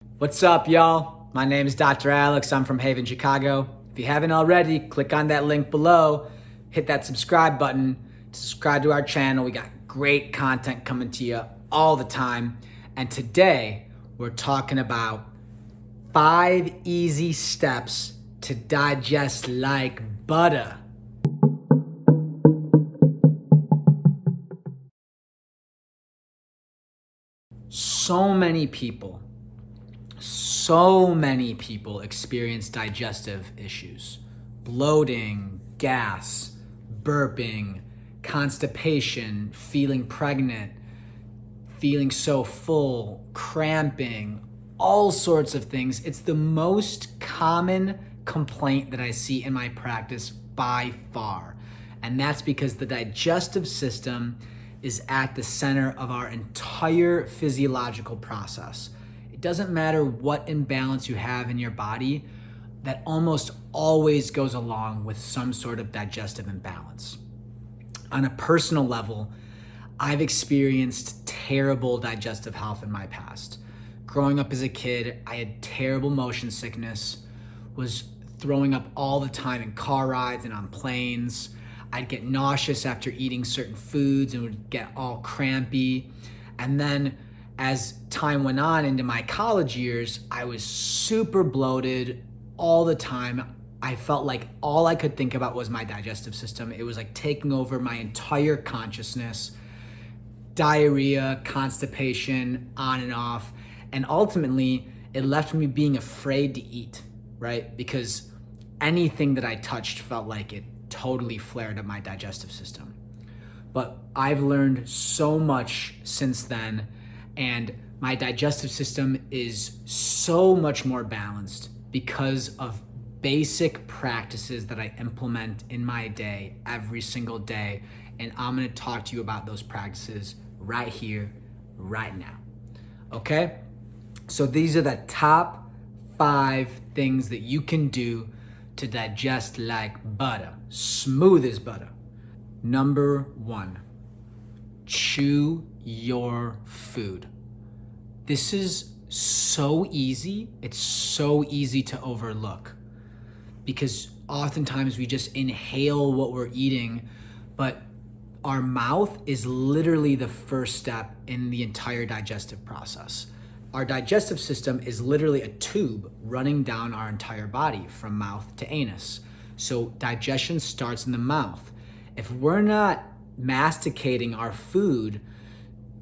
What's up, y'all? My name is Dr. Alex. I'm from Haven, Chicago. If you haven't already, click on that link below, hit that subscribe button to subscribe to our channel. We got great content coming to you all the time. And today, we're talking about 5 easy steps to digest like butter. So many people experience digestive issues: bloating, gas, burping, constipation, feeling pregnant, feeling so full, cramping, all sorts of things. It's the most common complaint that I see in my practice by far. And that's because the digestive system is at the center of our entire physiological process. It doesn't matter what imbalance you have in your body, that almost always goes along with some sort of digestive imbalance. On a personal level, I've experienced terrible digestive health in my past. Growing up as a kid, I had terrible motion sickness, was throwing up all the time in car rides and on planes. I'd get nauseous after eating certain foods and would get all crampy. And then as time went on into my college years, I was super bloated all the time. I felt like all I could think about was my digestive system. It was like taking over my entire consciousness. Diarrhea, constipation, on and off. And ultimately, it left me being afraid to eat, right? Because anything that I touched felt like it totally flared up my digestive system. But I've learned so much since then, and my digestive system is so much more balanced because of basic practices that I implement in my day every single day. And I'm gonna talk to you about those practices right here, right now. Okay? So these are the top 5 things that you can do to digest like butter, smooth as butter. Number 1, chew your food. This is so easy. It's so easy to overlook because oftentimes we just inhale what we're eating, but our mouth is literally the first step in the entire digestive process. Our digestive system is literally a tube running down our entire body from mouth to anus. So digestion starts in the mouth. If we're not masticating our food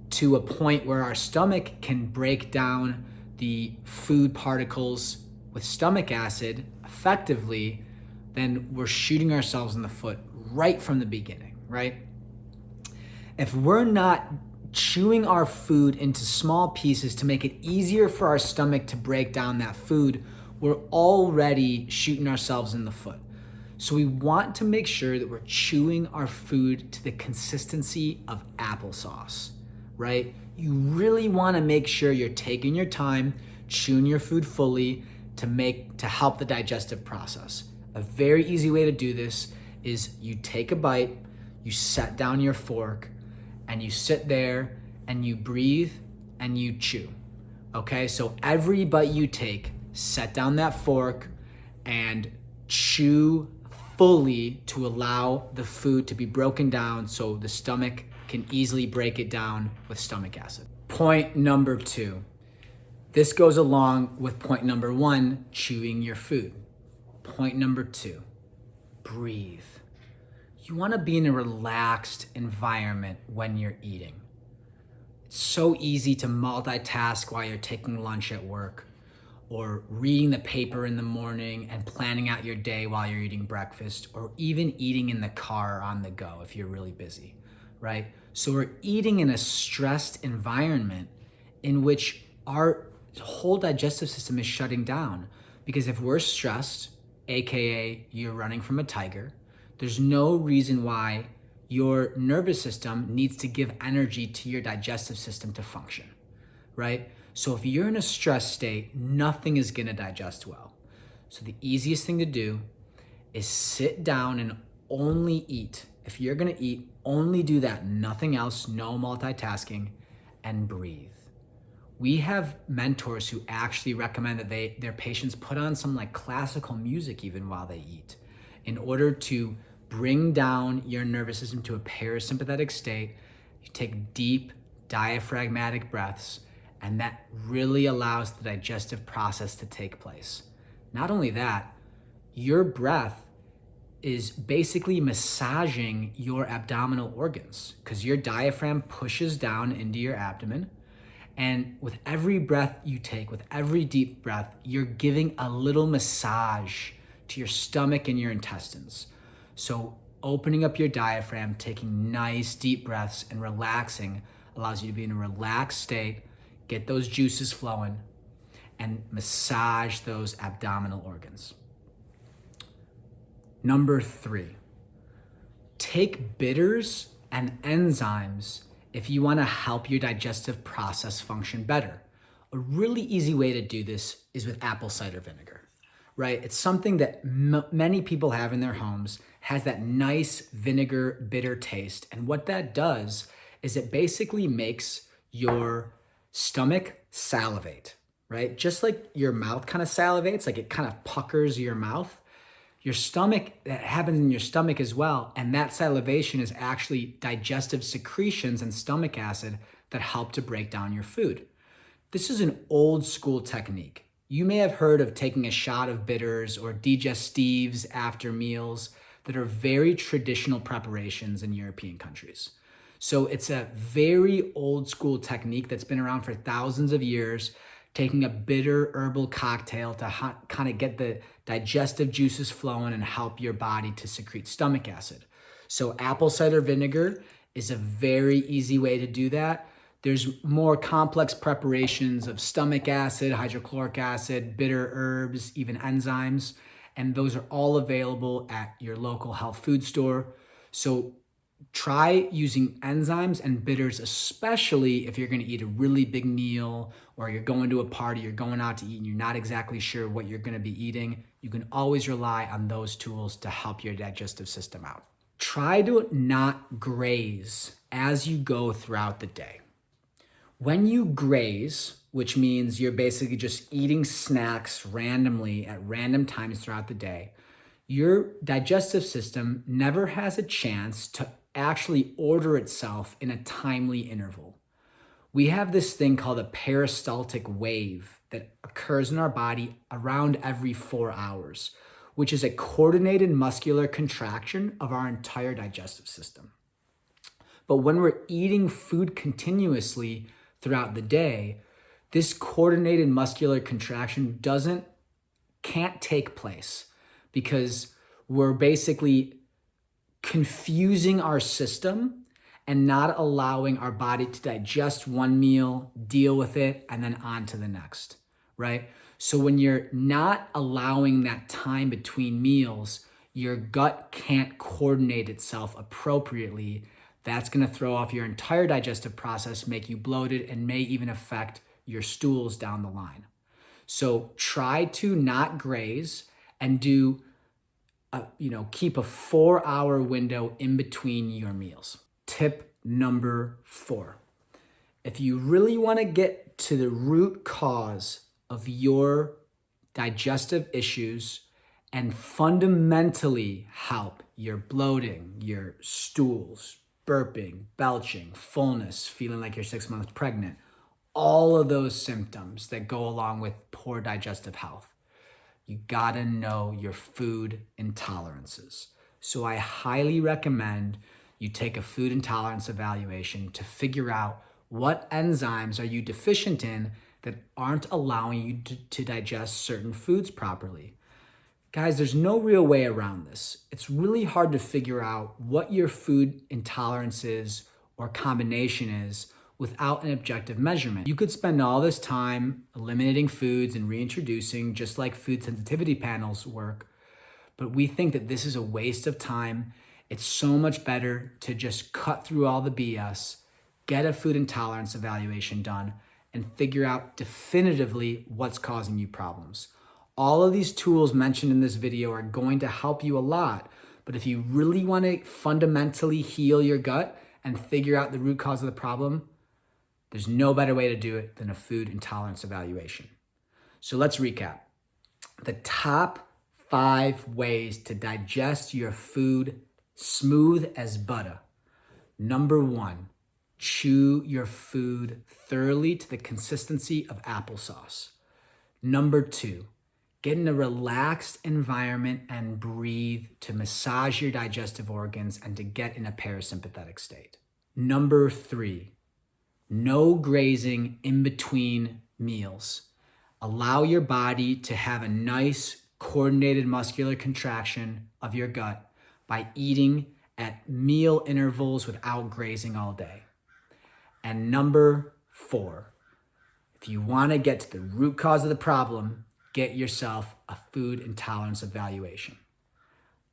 to a point where our stomach can break down the food particles with stomach acid effectively, then we're shooting ourselves in the foot right from the beginning, right? If we're not chewing our food into small pieces to make it easier for our stomach to break down that food, we're already shooting ourselves in the foot. So we want to make sure that we're chewing our food to the consistency of applesauce, right? You really want to make sure you're taking your time, chewing your food fully to help the digestive process. A very easy way to do this is you take a bite, you set down your fork, and you sit there and you breathe and you chew. Okay, so every bite you take, set down that fork and chew fully to allow the food to be broken down so the stomach can easily break it down with stomach acid. Point number 2. This goes along with point number 1, chewing your food. Point number 2, breathe. You want to be in a relaxed environment when you're eating. It's so easy to multitask while you're taking lunch at work, or reading the paper in the morning and planning out your day while you're eating breakfast, or even eating in the car or on the go if you're really busy, right? So we're eating in a stressed environment in which our whole digestive system is shutting down. Because if we're stressed, AKA you're running from a tiger, there's no reason why your nervous system needs to give energy to your digestive system to function, right? So if you're in a stress state, nothing is gonna digest well. So the easiest thing to do is sit down and only eat. If you're gonna eat, only do that, nothing else, no multitasking, and breathe. We have mentors who actually recommend that their patients put on some like classical music even while they eat in order to bring down your nervous system to a parasympathetic state. You take deep diaphragmatic breaths, and that really allows the digestive process to take place. Not only that, your breath is basically massaging your abdominal organs because your diaphragm pushes down into your abdomen. And with every breath you take, with every deep breath, you're giving a little massage to your stomach and your intestines. So opening up your diaphragm, taking nice deep breaths and relaxing allows you to be in a relaxed state, get those juices flowing, and massage those abdominal organs. Number 3, take bitters and enzymes if you want to help your digestive process function better. A really easy way to do this is with apple cider vinegar, right? It's something that many people have in their homes, has that nice vinegar bitter taste. And what that does is it basically makes your stomach salivate, right? Just like your mouth kind of salivates, like it kind of puckers your mouth. Your stomach, that happens in your stomach as well. And that salivation is actually digestive secretions and stomach acid that help to break down your food. This is an old school technique. You may have heard of taking a shot of bitters or digestives after meals that are very traditional preparations in European countries. So it's a very old school technique that's been around for thousands of years, taking a bitter herbal cocktail to kind of get the digestive juices flowing and help your body to secrete stomach acid. So apple cider vinegar is a very easy way to do that. There's more complex preparations of stomach acid, hydrochloric acid, bitter herbs, even enzymes, and those are all available at your local health food store. So try using enzymes and bitters, especially if you're going to eat a really big meal or you're going to a party, you're going out to eat and you're not exactly sure what you're going to be eating. You can always rely on those tools to help your digestive system out. Try to not graze as you go throughout the day. When you graze, which means you're basically just eating snacks randomly at random times throughout the day, your digestive system never has a chance to actually order itself in a timely interval. We have this thing called a peristaltic wave that occurs in our body around every 4 hours, which is a coordinated muscular contraction of our entire digestive system. But when we're eating food continuously throughout the day, this coordinated muscular contraction can't take place because we're basically confusing our system and not allowing our body to digest one meal, deal with it, and then on to the next, right? So when you're not allowing that time between meals, your gut can't coordinate itself appropriately. That's going to throw off your entire digestive process, make you bloated, and may even affect your stools down the line. So try to not graze and keep a 4-hour window in between your meals. Tip number 4. If you really want to get to the root cause of your digestive issues and fundamentally help your bloating, your stools, burping, belching, fullness, feeling like you're 6 months pregnant, all of those symptoms that go along with poor digestive health, you gotta know your food intolerances. So I highly recommend you take a food intolerance evaluation to figure out what enzymes are you deficient in that aren't allowing you to digest certain foods properly. Guys, there's no real way around this. It's really hard to figure out what your food intolerance is or combination is without an objective measurement. You could spend all this time eliminating foods and reintroducing, just like food sensitivity panels work, but we think that this is a waste of time. It's so much better to just cut through all the BS, get a food intolerance evaluation done, and figure out definitively what's causing you problems. All of these tools mentioned in this video are going to help you a lot, but if you really want to fundamentally heal your gut and figure out the root cause of the problem, There's no better way to do it than a food intolerance evaluation. So let's recap. The top 5 ways to digest your food smooth as butter. Number 1, chew your food thoroughly to the consistency of applesauce. Number 2, get in a relaxed environment and breathe to massage your digestive organs and to get in a parasympathetic state. Number 3, no grazing in between meals. Allow your body to have a nice coordinated muscular contraction of your gut by eating at meal intervals without grazing all day. And number 4, if you want to get to the root cause of the problem, get yourself a food intolerance evaluation.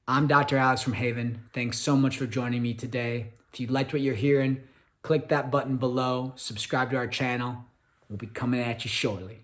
I'm Dr. Alex from Haven. Thanks so much for joining me today. If you liked what you're hearing, click that button below, subscribe to our channel. We'll be coming at you shortly.